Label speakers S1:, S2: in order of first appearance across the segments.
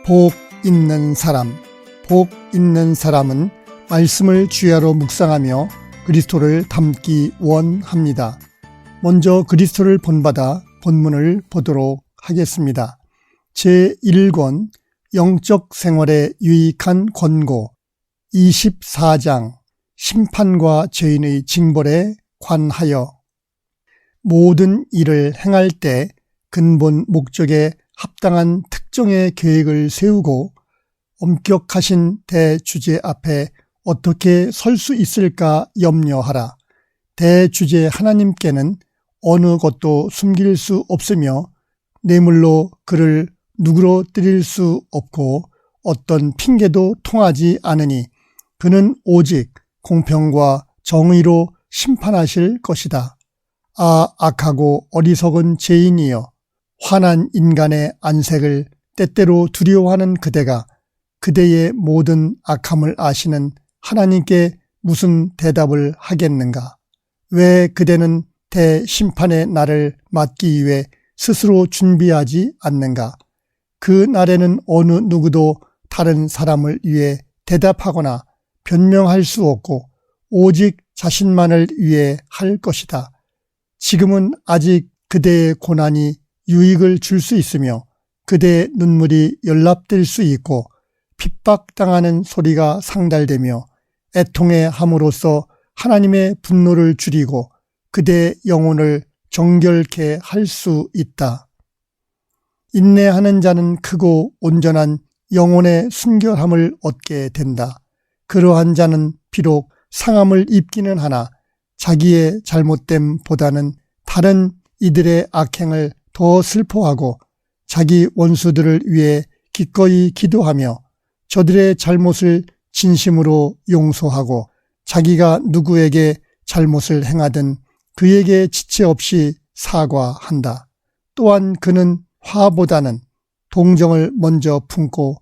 S1: 복 있는 사람, 복 있는 사람은 말씀을 주야로 묵상하며 그리스도를 닮기 원합니다. 먼저 그리스도를 본받아 본문을 보도록 하겠습니다. 제1권 영적 생활에 유익한 권고 24장 심판과 죄인의 징벌에 관하여 모든 일을 행할 때 근본 목적에 합당한 특정의 계획을 세우고 엄격하신 대주제 앞에 어떻게 설 수 있을까 염려하라. 대주제 하나님께는 어느 것도 숨길 수 없으며 뇌물로 그를 누그러뜨릴 수 없고 어떤 핑계도 통하지 않으니 그는 오직 공평과 정의로 심판하실 것이다. 아, 악하고 어리석은 죄인이여, 환한 인간의 안색을 때때로 두려워하는 그대가 그대의 모든 악함을 아시는 하나님께 무슨 대답을 하겠는가? 왜 그대는 대심판의 날을 맞기 위해 스스로 준비하지 않는가? 그 날에는 어느 누구도 다른 사람을 위해 대답하거나 변명할 수 없고 오직 자신만을 위해 할 것이다. 지금은 아직 그대의 고난이 유익을 줄 수 있으며 그대의 눈물이 연락될 수 있고 핍박당하는 소리가 상달되며 애통해 함으로써 하나님의 분노를 줄이고 그대의 영혼을 정결케 할 수 있다. 인내하는 자는 크고 온전한 영혼의 순결함을 얻게 된다. 그러한 자는 비록 상함을 입기는 하나 자기의 잘못됨보다는 다른 이들의 악행을 더 슬퍼하고 자기 원수들을 위해 기꺼이 기도하며 저들의 잘못을 진심으로 용서하고 자기가 누구에게 잘못을 행하든 그에게 지체 없이 사과한다. 또한 그는 화보다는 동정을 먼저 품고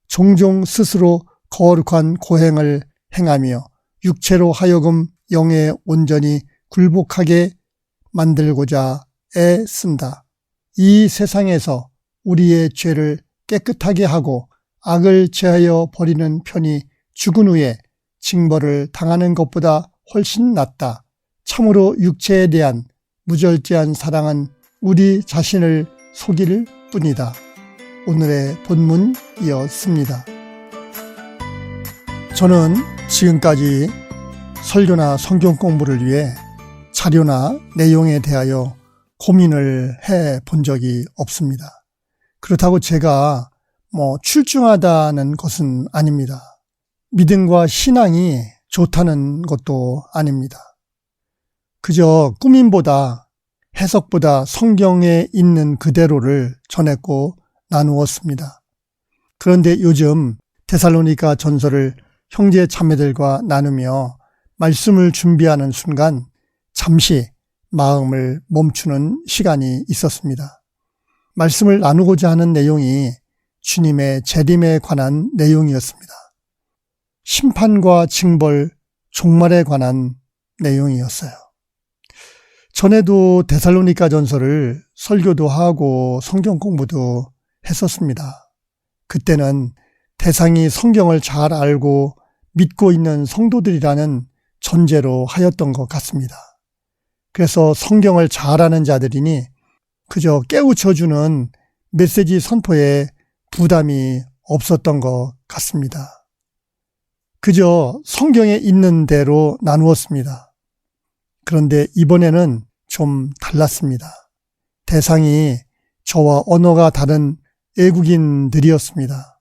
S1: 종종 스스로 거룩한 고행을 행하며 육체로 하여금 영에 온전히 굴복하게 만들고자 애쓴다. 이 세상에서 우리의 죄를 깨끗하게 하고 악을 제하여 버리는 편이 죽은 후에 징벌을 당하는 것보다 훨씬 낫다. 참으로 육체에 대한 무절제한 사랑은 우리 자신을 속일 뿐이다. 오늘의 본문이었습니다. 저는 지금까지 설교나 성경 공부를 위해 자료나 내용에 대하여 고민을 해 본 적이 없습니다. 그렇다고 제가 출중하다는 것은 아닙니다. 믿음과 신앙이 좋다는 것도 아닙니다. 그저 꾸밈보다 해석보다 성경에 있는 그대로를 전했고 나누었습니다. 그런데 요즘 데살로니가 전서를 형제 자매들과 나누며 말씀을 준비하는 순간 잠시 마음을 멈추는 시간이 있었습니다. 말씀을 나누고자 하는 내용이 주님의 재림에 관한 내용이었습니다. 심판과 징벌, 종말에 관한 내용이었어요. 전에도 데살로니가 전서를 설교도 하고 성경 공부도 했었습니다. 그때는 대상이 성경을 잘 알고 믿고 있는 성도들이라는 전제로 하였던 것 같습니다. 그래서 성경을 잘 아는 자들이니 그저 깨우쳐주는 메시지 선포에 부담이 없었던 것 같습니다. 그저 성경에 있는 대로 나누었습니다. 그런데 이번에는 좀 달랐습니다. 대상이 저와 언어가 다른 외국인들이었습니다.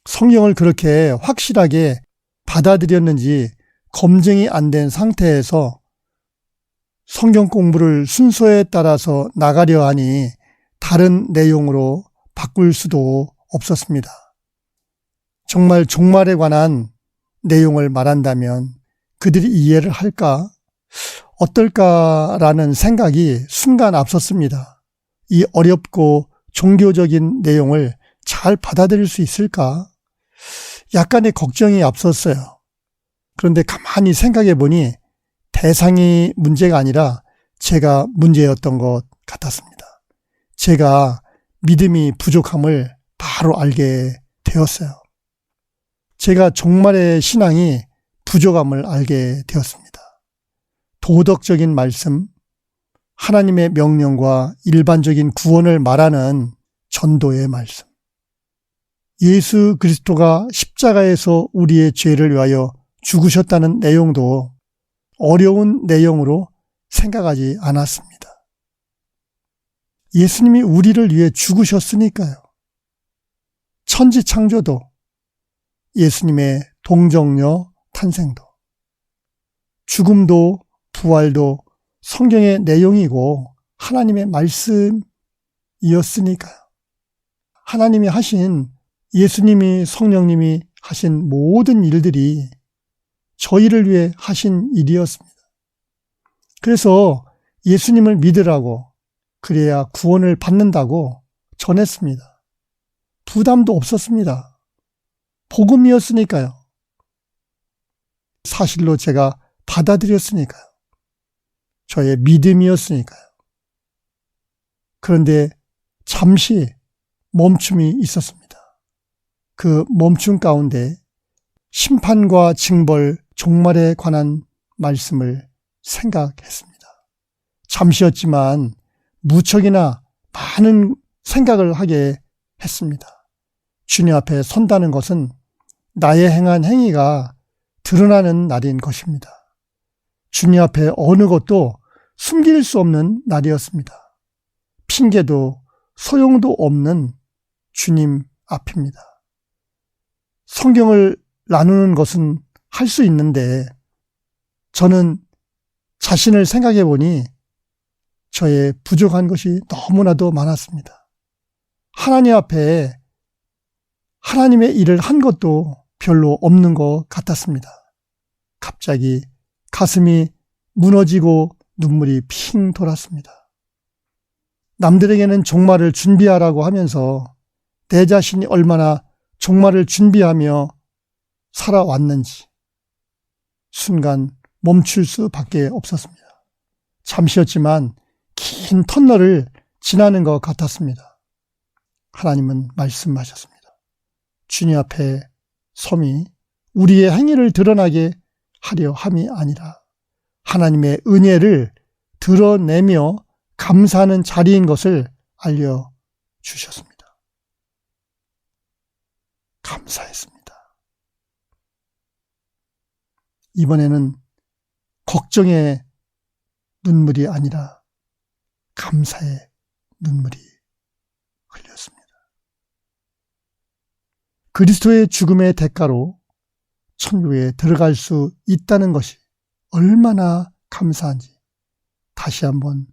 S1: 성경을 그렇게 확실하게 받아들였는지 검증이 안 된 상태에서 성경 공부를 순서에 따라서 나가려 하니 다른 내용으로 바꿀 수도 없었습니다. 정말 종말에 관한 내용을 말한다면 그들이 이해를 할까? 어떨까라는 생각이 순간 앞섰습니다. 이 어렵고 종교적인 내용을 잘 받아들일 수 있을까? 약간의 걱정이 앞섰어요. 그런데 가만히 생각해 보니 대상이 문제가 아니라 제가 문제였던 것 같았습니다. 제가 믿음이 부족함을 바로 알게 되었어요. 제가 종말의 신앙이 부족함을 알게 되었습니다. 도덕적인 말씀, 하나님의 명령과 일반적인 구원을 말하는 전도의 말씀, 예수 그리스도가 십자가에서 우리의 죄를 위하여 죽으셨다는 내용도 어려운 내용으로 생각하지 않았습니다. 예수님이 우리를 위해 죽으셨으니까요. 천지창조도, 예수님의 동정녀 탄생도, 죽음도 부활도 성경의 내용이고 하나님의 말씀이었으니까요. 하나님이 하신, 예수님이 성령님이 하신 모든 일들이 저희를 위해 하신 일이었습니다. 그래서 예수님을 믿으라고, 그래야 구원을 받는다고 전했습니다. 부담도 없었습니다. 복음이었으니까요. 사실로 제가 받아들였으니까요. 저의 믿음이었으니까요. 그런데 잠시 멈춤이 있었습니다. 그 멈춤 가운데 심판과 징벌, 종말에 관한 말씀을 생각했습니다. 잠시였지만 무척이나 많은 생각을 하게 했습니다. 주님 앞에 선다는 것은 나의 행한 행위가 드러나는 날인 것입니다. 주님 앞에 어느 것도 숨길 수 없는 날이었습니다. 핑계도 소용도 없는 주님 앞입니다. 성경을 나누는 것은 할 수 있는데 저는 자신을 생각해 보니 저의 부족한 것이 너무나도 많았습니다. 하나님 앞에 하나님의 일을 한 것도 별로 없는 것 같았습니다. 갑자기 가슴이 무너지고 눈물이 핑 돌았습니다. 남들에게는 종말을 준비하라고 하면서 내 자신이 얼마나 종말을 준비하며 살아왔는지 순간 멈출 수밖에 없었습니다. 잠시였지만 긴 터널을 지나는 것 같았습니다. 하나님은 말씀하셨습니다. 주님 앞에 섬이 우리의 행위를 드러나게 하려 함이 아니라 하나님의 은혜를 드러내며 감사하는 자리인 것을 알려주셨습니다. 감사했습니다. 이번에는 걱정의 눈물이 아니라 감사의 눈물이 흘렸습니다. 그리스도의 죽음의 대가로 천국에 들어갈 수 있다는 것이 얼마나 감사한지 다시 한번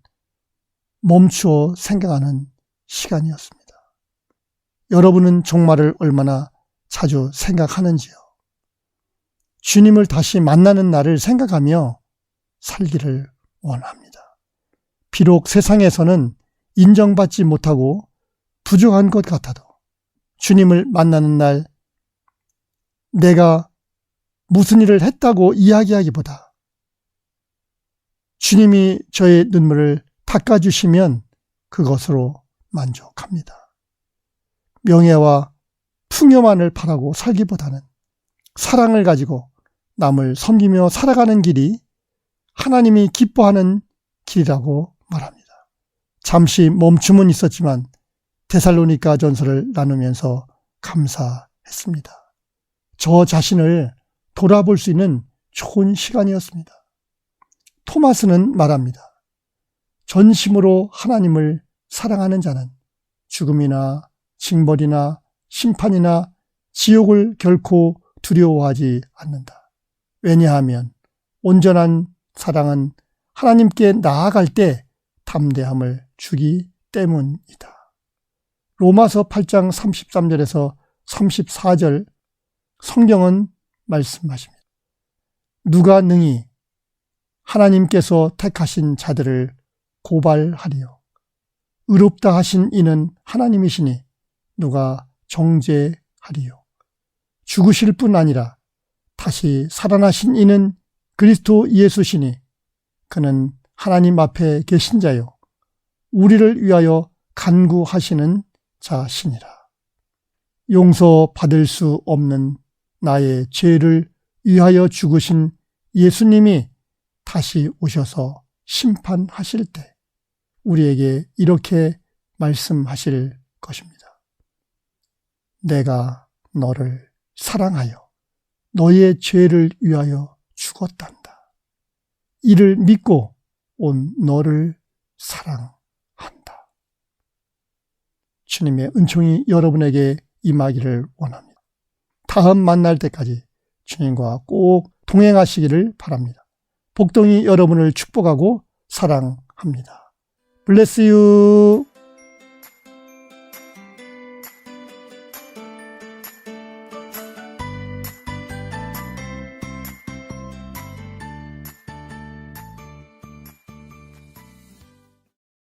S1: 멈추어 생각하는 시간이었습니다. 여러분은 종말을 얼마나 자주 생각하는지요? 주님을 다시 만나는 날을 생각하며 살기를 원합니다. 비록 세상에서는 인정받지 못하고 부족한 것 같아도 주님을 만나는 날 내가 무슨 일을 했다고 이야기하기보다 주님이 저의 눈물을 닦아주시면 그것으로 만족합니다. 명예와 풍요만을 바라고 살기보다는 사랑을 가지고 남을 섬기며 살아가는 길이 하나님이 기뻐하는 길이라고 말합니다. 잠시 멈춤은 있었지만 데살로니가 전서를 나누면서 감사했습니다. 저 자신을 돌아볼 수 있는 좋은 시간이었습니다. 토마스는 말합니다. 전심으로 하나님을 사랑하는 자는 죽음이나 징벌이나 심판이나 지옥을 결코 두려워하지 않는다. 왜냐하면 온전한 사랑은 하나님께 나아갈 때 담대함을 주기 때문이다. 로마서 8장 33절에서 34절 성경은 말씀하십니다. 누가 능히 하나님께서 택하신 자들을 고발하리요. 의롭다 하신 이는 하나님이시니 누가 정죄하리요. 죽으실 뿐 아니라 다시 살아나신 이는 그리스도 예수시니 그는 하나님 앞에 계신 자요 우리를 위하여 간구하시는 자시니라. 용서받을 수 없는 나의 죄를 위하여 죽으신 예수님이 다시 오셔서 심판하실 때 우리에게 이렇게 말씀하실 것입니다. 내가 너를 사랑하여 너의 죄를 위하여 죽었단다. 이를 믿고 온 너를 사랑한다. 주님의 은총이 여러분에게 임하기를 원합니다. 다음 만날 때까지 주님과 꼭 동행하시기를 바랍니다. 복동이 여러분을 축복하고 사랑합니다. Bless you.